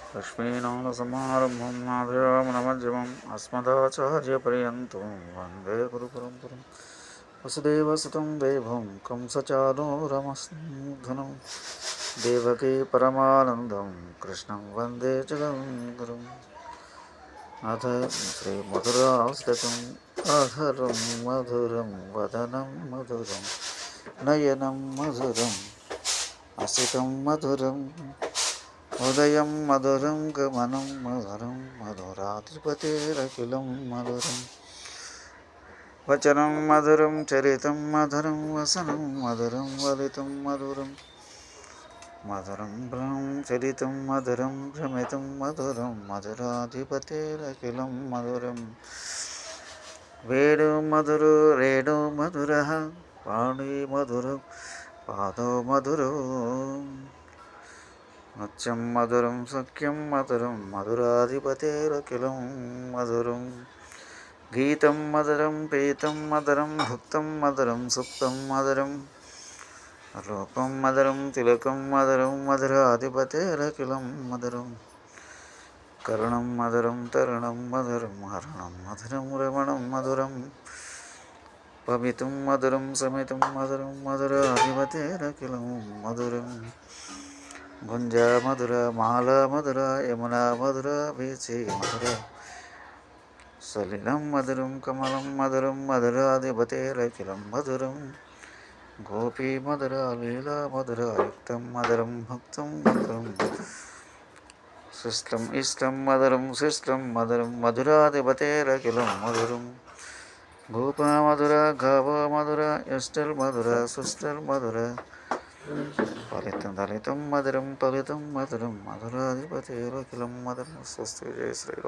लक्ष्मीनाथसमारम्भं नाथयामुनमध्यमम् अस्मदाचार्यपर्यन्तं वन्दे गुरुपरम्परं वसुदेवसुतं देवं कंसचानूरमर्दनं देवकी परमानन्दं कृष्णं वन्दे जगद्गुरुम् अथ श्रीमधुरास्थितम् अधरं मधुरं वदनं मधुरं नयनं मधुरम् असितं मधुरम् उदयं मधुरं गमनं मधुरं मधुराधिपतेरखिलं मधुरं वचनं मधुरं चरितं मधुरं वसनं मधुरं वलितं मधुरं मधुरं ब्रह्म चरितं मधुरं भ्रमितं मधुरं मधुराधिपतेरखिलं मधुरं वेणु मधुरो रेणु मधुरः पाणि मधुरो पादो मधुरो नत्यं मधुरं सख्यं मधुरं मधुराधिपतेरखिलं मधुरं गीतं मधुरं पीतं मधुरं भुक्तं मधुरं सुप्तं मधुरं रूपं मधुरं तिलकं मधुरं मधुराधिपतेरखिलं मधुरं करुणं मधुरं तरुणं मधुरं हरणं मधुरं रमणं मधुरं पवितं मधुरं समितं मधुरं मधुराधिपतेरखिलं मधुरं गुंजा मधुरा माला मधुरा यमुना मधुरा बीची मधुरा सलिलं मधुरं कमलं मधुरं मधुराधिपतेरखिलं मधुरं गोपी मधुरा लीला मधुरा युक्तं मधुरं भक्तं मधुरं शिष्टम् इष्टं मधुरं शिष्टं मधुरं मधुराधिपतेरखिलं मधुरं गोपा मधुरा गावा मधुरा यष्टल् मधुरा सुष्टल् मधुरा फलितं दलितं मधुरं फलितं मधुरं मधुराधिपतेरखिलं मधुरं स्वस्ति जय श्रीराम।